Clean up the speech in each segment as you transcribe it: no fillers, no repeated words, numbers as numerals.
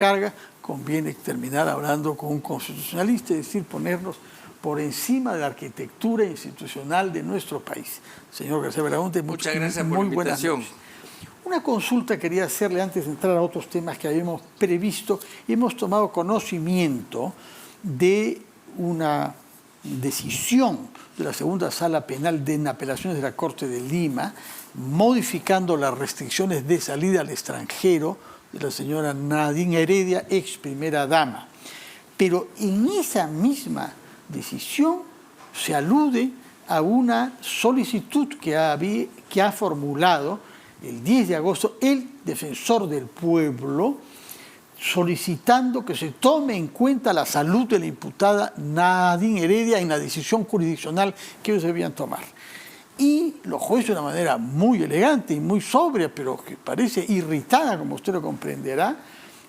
carga, conviene terminar hablando con un constitucionalista, es decir, ponernos por encima de la arquitectura institucional de nuestro país. Señor García Belaúnde, muchas gracias por la invitación. Una consulta quería hacerle antes de entrar a otros temas que habíamos previsto. Hemos tomado conocimiento de una decisión de la Segunda Sala Penal en apelaciones de la Corte de Lima, modificando las restricciones de salida al extranjero de la señora Nadine Heredia, ex primera dama. Pero en esa misma decisión se alude a una solicitud que ha formulado el 10 de agosto el defensor del pueblo, solicitando que se tome en cuenta la salud de la imputada Nadine Heredia en la decisión jurisdiccional que ellos debían tomar. Y los jueces de una manera muy elegante y muy sobria, pero que parece irritada, como usted lo comprenderá,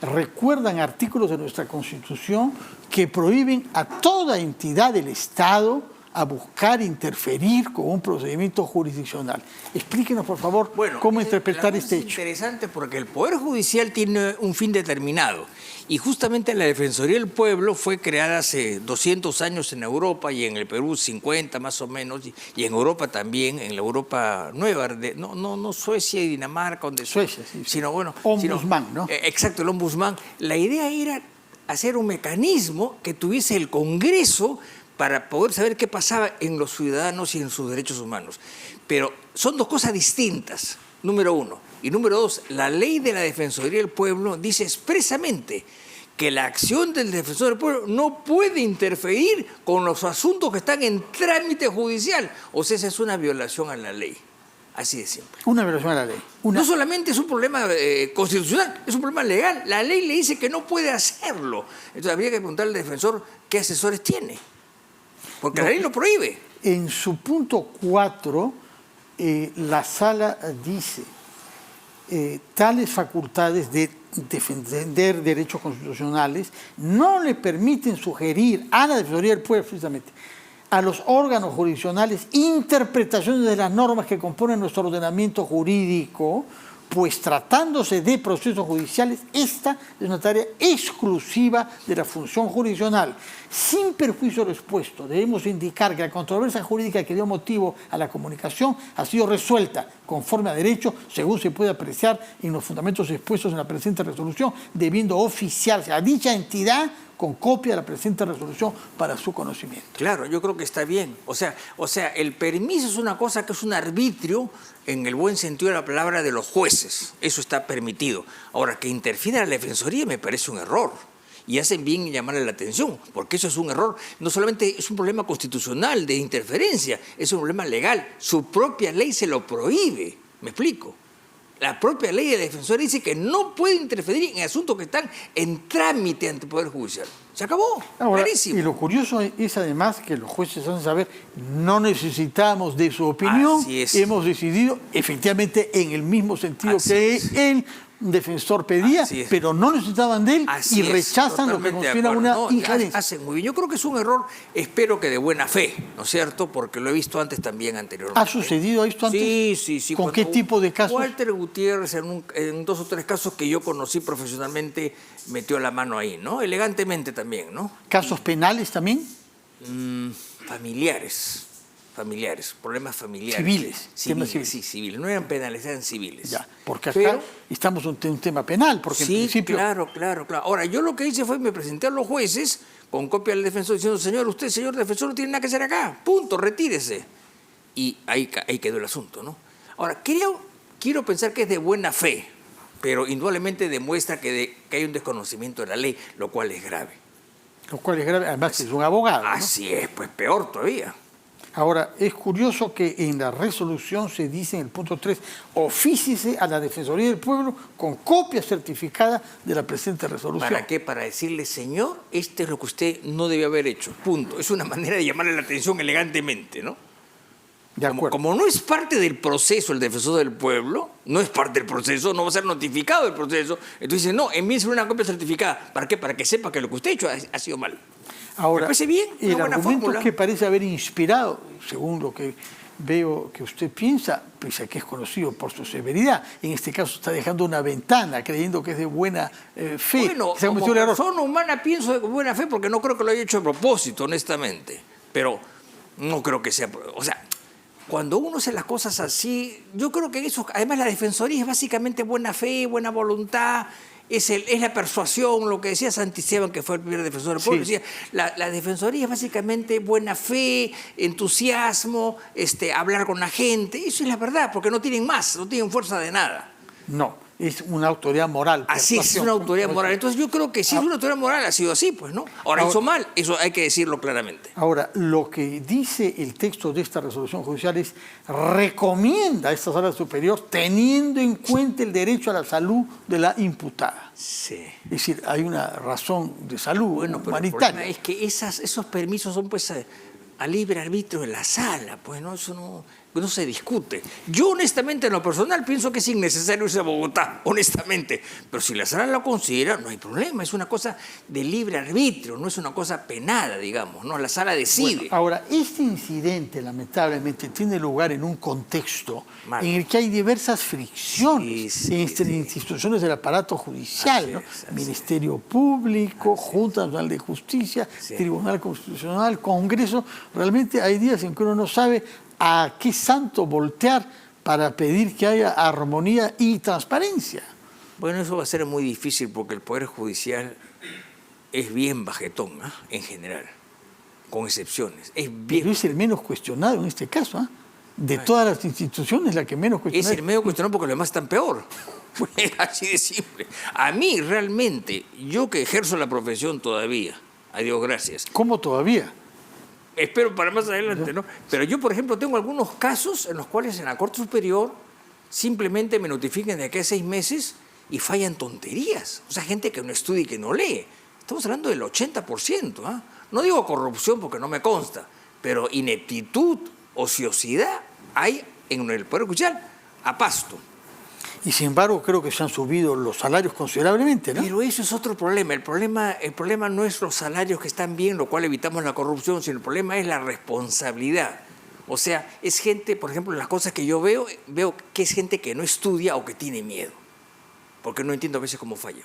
recuerdan artículos de nuestra Constitución que prohíben a toda entidad del Estado a buscar interferir con un procedimiento jurisdiccional. Explíquenos, por favor, cómo interpretar este hecho. Es interesante porque el Poder Judicial tiene un fin determinado y justamente la Defensoría del Pueblo fue creada hace 200 años en Europa y en el Perú 50 más o menos, y en Europa también, en la Europa nueva, no Suecia y Dinamarca, Suecia, sí, sino bueno... Ombudsman, ¿no? Exacto, el Ombudsman. La idea era hacer un mecanismo que tuviese el Congreso para poder saber qué pasaba en los ciudadanos y en sus derechos humanos. Pero son dos cosas distintas, número uno. Y número dos, la ley de la Defensoría del Pueblo dice expresamente que la acción del Defensor del Pueblo no puede interferir con los asuntos que están en trámite judicial. O sea, esa es una violación a la ley. Así de simple. Una violación a la ley. No solamente es un problema constitucional, es un problema legal. La ley le dice que no puede hacerlo. Entonces habría que preguntarle al defensor qué asesores tiene. Porque la ley lo prohíbe. En su punto 4, la sala dice, tales facultades de defender derechos constitucionales no le permiten sugerir a la Defensoría del Pueblo, precisamente, a los órganos jurisdiccionales interpretaciones de las normas que componen nuestro ordenamiento jurídico, pues tratándose de procesos judiciales, esta es una tarea exclusiva de la función jurisdiccional. Sin perjuicio de lo expuesto, debemos indicar que la controversia jurídica que dio motivo a la comunicación ha sido resuelta conforme a derecho, según se puede apreciar en los fundamentos expuestos en la presente resolución, debiendo oficiarse a dicha entidad con copia de la presente resolución para su conocimiento. Claro, yo creo que está bien. O sea, el permiso es una cosa que es un arbitrio en el buen sentido de la palabra de los jueces. Eso está permitido. Ahora, que interfiera la Defensoría me parece un error. Y hacen bien en llamarle la atención, porque eso es un error. No solamente es un problema constitucional de interferencia, es un problema legal. Su propia ley se lo prohíbe. ¿Me explico? La propia ley de la Defensoría dice que no puede interferir en asuntos que están en trámite ante el Poder Judicial. Se acabó. Ahora, clarísimo. Y lo curioso es además que los jueces hacen saber, no necesitamos de su opinión, hemos decidido efectivamente en el mismo sentido que el defensor pedía, pero no necesitaban de él y rechazan lo que considera una injerencia. Hacen muy bien. Yo creo que es un error, espero que de buena fe, ¿no es cierto? Porque lo he visto antes también anteriormente. ¿Ha sucedido esto antes? Sí. ¿Con qué tipo de casos? Walter Gutiérrez, en 2 o 3 casos que yo conocí profesionalmente, metió la mano ahí, ¿no? Elegantemente también, ¿no? ¿Casos penales también? Familiares, problemas familiares. Civiles. Sí, civiles. No eran penales, eran civiles. Ya, porque acá estamos en un tema penal, porque en principio... Claro. Ahora, yo lo que hice fue, me presenté a los jueces con copia del defensor diciendo, señor defensor, no tiene nada que hacer acá, punto, retírese. Y ahí quedó el asunto, ¿no? Ahora, quiero pensar que es de buena fe, pero indudablemente demuestra que hay un desconocimiento de la ley, lo cual es grave. Lo cual es grave, además es un abogado, ¿no? Así es, pues peor todavía. Ahora, es curioso que en la resolución se dice en el punto 3, ofíciese a la Defensoría del Pueblo con copia certificada de la presente resolución. ¿Para qué? Para decirle, señor, este es lo que usted no debió haber hecho, punto. Es una manera de llamarle la atención elegantemente, ¿no? De acuerdo. Como no es parte del proceso el defensor del pueblo, no es parte del proceso, no va a ser notificado del proceso, entonces dice, no, envíese una copia certificada. ¿Para qué? Para que sepa que lo que usted ha hecho ha sido mal. Ahora, me parece bien, el argumento que parece haber inspirado, según lo que veo que usted piensa, pese a que es conocido por su severidad, en este caso está dejando una ventana creyendo que es de buena fe. Bueno, como persona humana pienso de buena fe porque no creo que lo haya hecho a propósito, honestamente. Pero no creo que sea... O sea, cuando uno hace las cosas así, yo creo que eso... Además, la defensoría es básicamente buena fe, buena voluntad, es la persuasión, lo que decía Santisteban, que fue el primer defensor del pueblo, decía, la defensoría es básicamente buena fe, entusiasmo, hablar con la gente. Eso es la verdad, porque no tienen más, no tienen fuerza de nada. No, es una autoridad moral. Así es una autoridad moral. Entonces yo creo que si es una autoridad moral ha sido así, pues, ¿no? Ahora hizo mal, eso hay que decirlo claramente. Ahora, lo que dice el texto de esta resolución judicial es recomienda a esta sala superior teniendo en cuenta el derecho a la salud de la imputada. Sí. Es decir, hay una razón de salud humanitaria. El problema es que esos permisos son pues a libre arbitrio de la sala, pues no, eso no se discute. Yo honestamente en lo personal pienso que es innecesario irse a Bogotá, honestamente, pero si la sala lo considera no hay problema, es una cosa de libre arbitrio, no es una cosa penada, digamos, ¿no? La sala decide. Bueno, ahora, este incidente lamentablemente tiene lugar en un contexto en el que hay diversas fricciones entre instituciones del aparato judicial, ¿no? Ministerio Público, Junta Nacional de Justicia, Tribunal Constitucional, Congreso. Realmente hay días en que uno no sabe a qué santo voltear para pedir que haya armonía y transparencia. Bueno, eso va a ser muy difícil porque el Poder Judicial es bien bajetón, ¿eh? En general, con excepciones. Pero es el menos cuestionado en este caso, ¿eh? De todas las instituciones, la que menos cuestionada. Es el menos cuestionado porque los demás están peor. Así de simple. A mí realmente, yo que ejerzo la profesión todavía, a Dios gracias. ¿Cómo todavía? Espero para más adelante, ¿no? Pero yo, por ejemplo, tengo algunos casos en los cuales en la Corte Superior simplemente me notifican de aquí a 6 meses y fallan tonterías. O sea, gente que no estudia y que no lee. Estamos hablando del 80%. ¿Eh? No digo corrupción porque no me consta, pero ineptitud, ociosidad hay en el Poder Judicial a pasto. Y sin embargo creo que se han subido los salarios considerablemente, ¿no? Pero eso es otro problema. El problema no es los salarios que están bien, lo cual evitamos la corrupción, sino el problema es la responsabilidad. O sea, es gente, por ejemplo, las cosas que yo veo que es gente que no estudia o que tiene miedo. Porque no entiendo a veces cómo falla.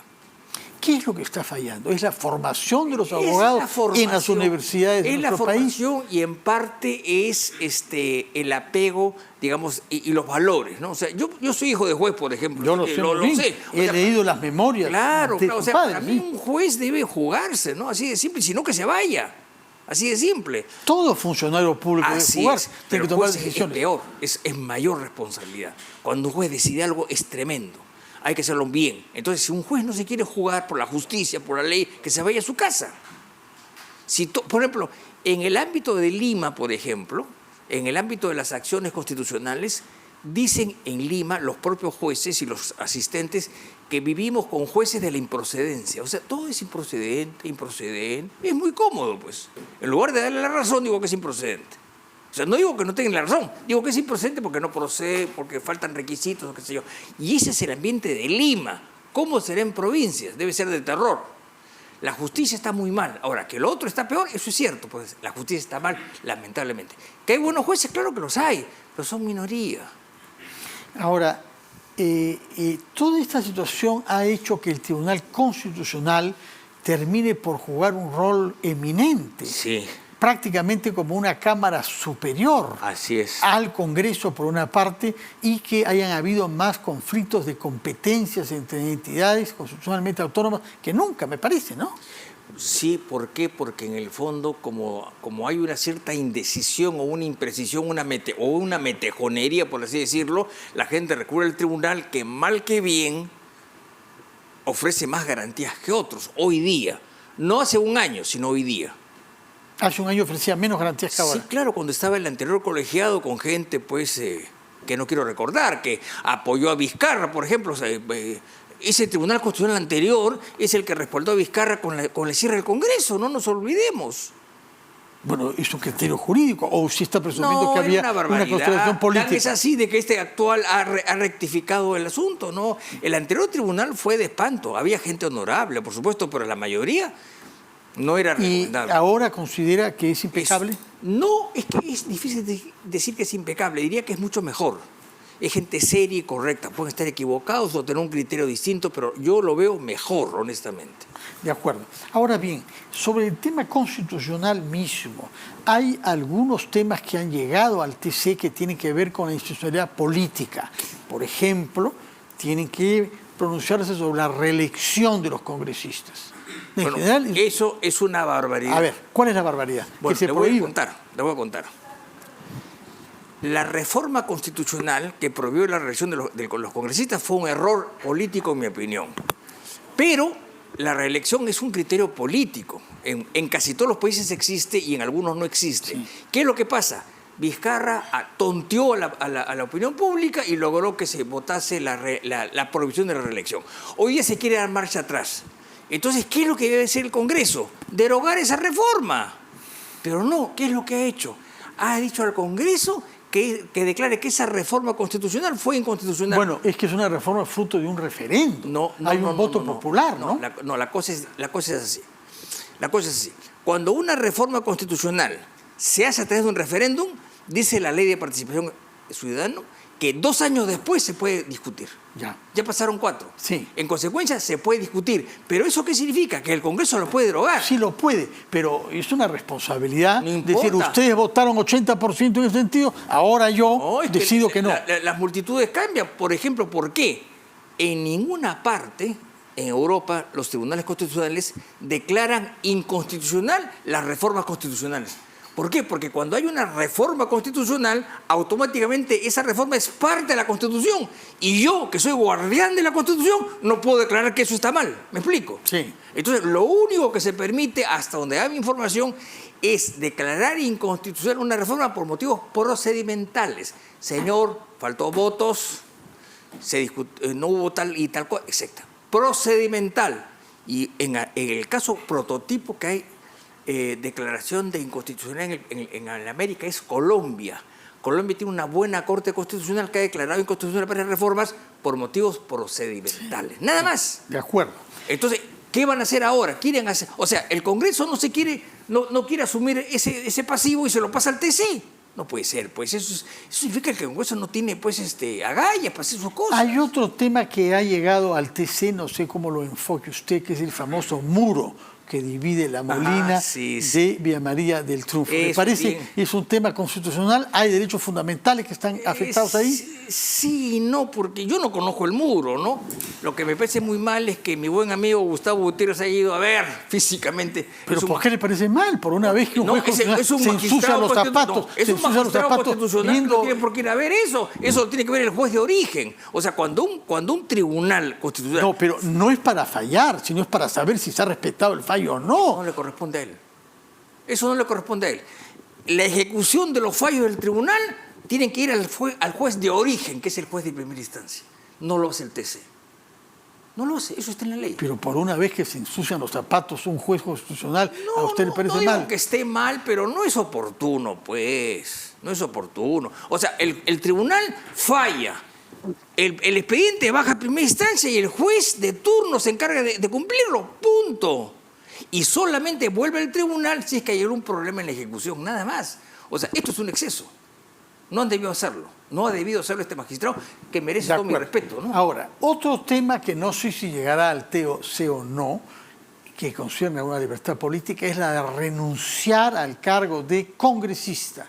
¿Qué es lo que está fallando? ¿Es la formación de los abogados en las universidades de nuestro país? Es la formación y en parte es el apego, digamos, y los valores, ¿no? O sea, yo soy hijo de juez, por ejemplo. Yo lo sé. He leído las memorias. Claro, de o sea, padre, para mí un juez debe jugarse, ¿no? Así de simple, sino que se vaya. Así de simple. Todo funcionario público debe jugar, tiene que tomar decisiones. Es peor, es mayor responsabilidad. Cuando un juez decide algo es tremendo. Hay que hacerlo bien. Entonces, si un juez no se quiere jugar por la justicia, por la ley, que se vaya a su casa. Por ejemplo, en el ámbito de Lima, por ejemplo, en el ámbito de las acciones constitucionales, dicen en Lima los propios jueces y los asistentes que vivimos con jueces de la improcedencia. O sea, todo es improcedente. Es muy cómodo, pues. En lugar de darle la razón, digo que es improcedente. O sea, no digo que no tengan la razón, digo que es improcedente porque no procede, porque faltan requisitos, o qué sé yo. Y ese es el ambiente de Lima. ¿Cómo será en provincias? Debe ser de terror. La justicia está muy mal. Ahora, que lo otro está peor, eso es cierto, pues la justicia está mal, lamentablemente. ¿Que hay buenos jueces? Claro que los hay, pero son minoría. Ahora, toda esta situación ha hecho que el Tribunal Constitucional termine por jugar un rol eminente. Sí. Prácticamente como una cámara superior. Así es. Al Congreso por una parte, y que hayan habido más conflictos de competencias entre entidades constitucionalmente autónomas que nunca, me parece, ¿no? Sí, ¿por qué? Porque en el fondo, como hay una cierta indecisión o una imprecisión o una metejonería, por así decirlo, la gente recurre al tribunal que mal que bien ofrece más garantías que otros hoy día. No hace un año, sino hoy día. Hace un año ofrecía menos garantías que ahora. Sí, claro, cuando estaba el anterior colegiado con gente, pues, que no quiero recordar, que apoyó a Vizcarra, por ejemplo. O sea, ese Tribunal Constitucional anterior es el que respaldó a Vizcarra con el cierre del Congreso, no nos olvidemos. Bueno, ¿es un criterio jurídico o si está presumiendo que había una consideración política? Es así de que este actual ha rectificado el asunto, ¿no? El anterior tribunal fue de espanto, había gente honorable, por supuesto, pero la mayoría No era ¿Y recomendable. ahora considera que es impecable? No, es que es difícil decir que es impecable, diría que es mucho mejor. Es gente seria y correcta, pueden estar equivocados o tener un criterio distinto, pero yo lo veo mejor, honestamente. De acuerdo. Ahora bien, sobre el tema constitucional mismo, hay algunos temas que han llegado al TC que tienen que ver con la institucionalidad política. Por ejemplo, tienen que pronunciarse sobre la reelección de los congresistas. En general, eso es una barbaridad. A ver, ¿cuál es la barbaridad? Bueno, que se le voy a prohíba. contar. La reforma constitucional que prohibió la reelección de los congresistas fue un error político, en mi opinión. Pero la reelección es un criterio político. En casi todos los países existe y en algunos no existe. Sí. ¿Qué es lo que pasa? Vizcarra tonteó a la opinión pública y logró que se votase la prohibición de la reelección. Hoy día se quiere dar marcha atrás. Entonces, ¿qué es lo que debe hacer el Congreso? Derogar esa reforma. Pero no, ¿qué es lo que ha hecho? Ha dicho al Congreso que declare que esa reforma constitucional fue inconstitucional. Bueno, es que es una reforma fruto de un referéndum. Hay un voto popular, ¿no? La cosa es así. La cosa es así. Cuando una reforma constitucional se hace a través de un referéndum, dice la ley de participación ciudadana que 2 años después se puede discutir. Ya pasaron 4. Sí. En consecuencia, se puede discutir. ¿Pero eso qué significa? Que el Congreso lo puede derogar. Sí, lo puede, pero es una responsabilidad no decir, ustedes votaron 80% en ese sentido, ahora yo decido que no. Las multitudes cambian. Por ejemplo, ¿por qué? En ninguna parte en Europa los tribunales constitucionales declaran inconstitucional las reformas constitucionales. ¿Por qué? Porque cuando hay una reforma constitucional, automáticamente esa reforma es parte de la Constitución. Y yo, que soy guardián de la Constitución, no puedo declarar que eso está mal. ¿Me explico? Sí. Entonces, lo único que se permite, hasta donde hay información, es declarar inconstitucional una reforma por motivos procedimentales. Señor, faltó votos, no hubo tal y tal cosa, etc. Procedimental. Y en el caso prototipo que hay, declaración de inconstitucionalidad en América es Colombia. Colombia tiene una buena corte constitucional que ha declarado inconstitucional varias reformas por motivos procedimentales. Nada más. De acuerdo. Entonces, ¿qué van a hacer ahora? Quieren hacer, o sea, el Congreso no quiere asumir ese pasivo y se lo pasa al TC. No puede ser, pues eso significa que el Congreso no tiene agallas para hacer sus cosas. Hay otro tema que ha llegado al TC, no sé cómo lo enfoque usted, que es el famoso muro que divide la Molina de Villa María del Triunfo. Me parece que es un tema constitucional, hay derechos fundamentales que están afectados ahí. Sí y no, porque yo no conozco el muro, ¿no? Lo que me parece muy mal es que mi buen amigo Gustavo Gutiérrez haya ido a ver físicamente. ¿Pero por qué le parece mal? Por una vez que un juez constitucional se ensucia los zapatos. Es un magistrado constitucional que no tiene por qué ir a ver eso. Eso lo tiene que ver el juez de origen. O sea, cuando un tribunal constitucional... No, pero no es para fallar, sino es para saber si se ha respetado el fallo o no. No le corresponde a él. Eso no le corresponde a él. La ejecución de los fallos del tribunal tienen que ir al juez de origen, que es el juez de primera instancia. No lo hace el TC. No lo hace, eso está en la ley. Pero por una vez que se ensucian los zapatos un juez constitucional, ¿a usted le parece mal? No digo que esté mal, pero no es oportuno, pues. No es oportuno. O sea, el tribunal falla. El expediente baja a primera instancia y el juez de turno se encarga de cumplirlo. Punto. Y solamente vuelve al tribunal si es que hay algún problema en la ejecución, nada más. O sea, esto es un exceso. No han debido hacerlo. No ha debido hacerlo este magistrado, que merece todo mi respeto, ¿no? Ahora, otro tema que no sé si llegará al TC o no, que concierne a una libertad política, es la de renunciar al cargo de congresista.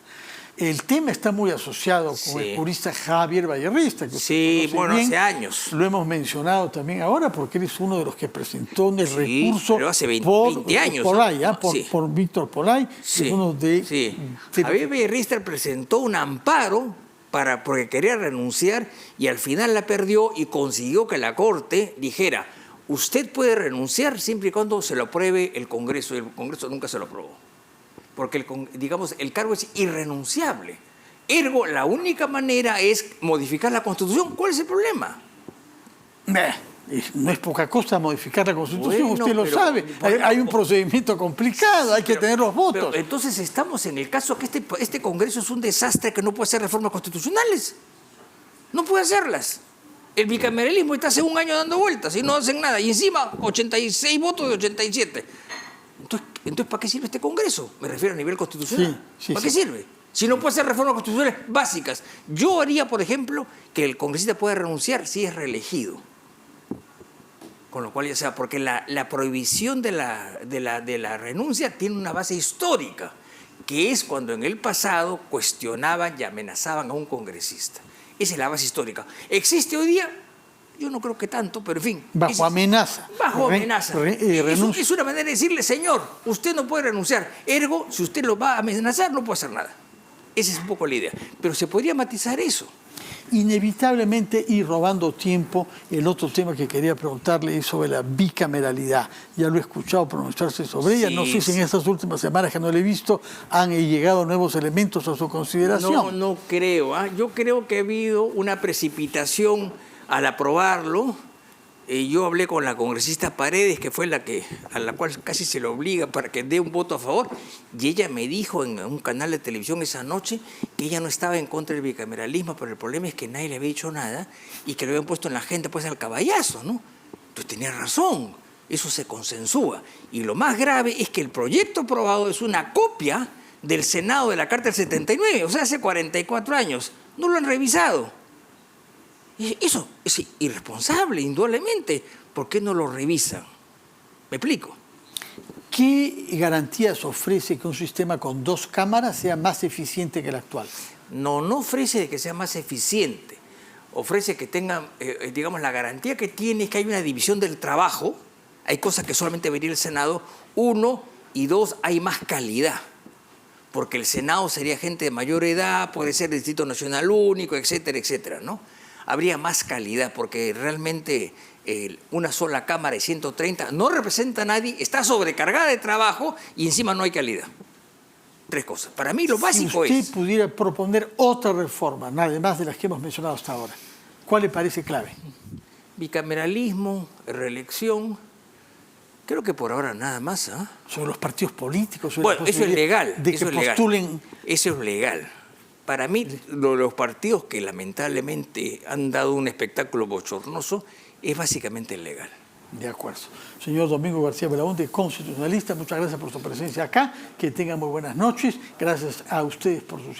El tema está muy asociado con el jurista Javier Vallerrista. Que sí, bueno, bien. Hace años. Lo hemos mencionado también ahora porque él es uno de los que presentó el recurso pero hace 20 años. Polay, por Víctor Polay. Sí, uno de, Javier Vallerista presentó un amparo porque quería renunciar y al final la perdió y consiguió que la Corte dijera: usted puede renunciar siempre y cuando se lo apruebe el Congreso, y el Congreso nunca se lo aprobó. Porque, el cargo es irrenunciable. Ergo, la única manera es modificar la Constitución. ¿Cuál es el problema? No es poca cosa modificar la Constitución, usted lo sabe. Hay un procedimiento complicado, hay que tener los votos. Pero entonces estamos en el caso que este Congreso es un desastre, que no puede hacer reformas constitucionales. No puede hacerlas. El bicameralismo está hace un año dando vueltas y no hacen nada. Y encima, 86 votos de 87. Entonces, ¿para qué sirve este Congreso? Me refiero a nivel constitucional. Sí, ¿Para qué sirve? Si no puede hacer reformas constitucionales básicas. Yo haría, por ejemplo, que el congresista pueda renunciar si es reelegido. Con lo cual, porque la prohibición de la renuncia tiene una base histórica, que es cuando en el pasado cuestionaban y amenazaban a un congresista. Esa es la base histórica. ¿Existe hoy día? Yo no creo que tanto, pero en fin. Bajo amenaza. Bajo amenaza. Es una manera de decirle, señor, usted no puede renunciar. Ergo, si usted lo va a amenazar, no puede hacer nada. Esa es un poco la idea. Pero se podría matizar eso. Inevitablemente ir robando tiempo, el otro tema que quería preguntarle es sobre la bicameralidad. Ya lo he escuchado pronunciarse sobre ella. No sé si en estas últimas semanas que no le he visto han llegado nuevos elementos a su consideración. No creo. Yo creo que ha habido una precipitación al aprobarlo. Yo hablé con la congresista Paredes, que fue a la cual casi se le obliga para que dé un voto a favor, y ella me dijo en un canal de televisión esa noche que ella no estaba en contra del bicameralismo, pero el problema es que nadie le había dicho nada y que lo habían puesto en la agenda pues al caballazo, ¿no? Entonces tenía razón, eso se consensúa. Y lo más grave es que el proyecto aprobado es una copia del Senado de la Carta del 79, o sea, hace 44 años. No lo han revisado. Eso es irresponsable, indudablemente. ¿Por qué no lo revisan? ¿Me explico? ¿Qué garantías ofrece que un sistema con 2 cámaras sea más eficiente que el actual? No ofrece que sea más eficiente. Ofrece que tengan, digamos, la garantía que tiene es que hay una división del trabajo. Hay cosas que solamente vería el Senado. 1 y 2, hay más calidad. Porque el Senado sería gente de mayor edad, puede ser Distrito Nacional Único, etcétera, etcétera, ¿no? Habría más calidad, porque realmente una sola Cámara de 130 no representa a nadie, está sobrecargada de trabajo y encima no hay calidad. 3 cosas. Para mí lo básico es... Si usted pudiera proponer otra reforma, además de las que hemos mencionado hasta ahora, ¿cuál le parece clave? Bicameralismo, reelección, creo que por ahora nada más. Sobre los partidos políticos. Bueno, eso es legal. Eso es legal. Para mí, los partidos que lamentablemente han dado un espectáculo bochornoso es básicamente legal. De acuerdo. Señor Domingo García Belaúnde, constitucionalista, muchas gracias por su presencia acá. Que tengan muy buenas noches. Gracias a ustedes por su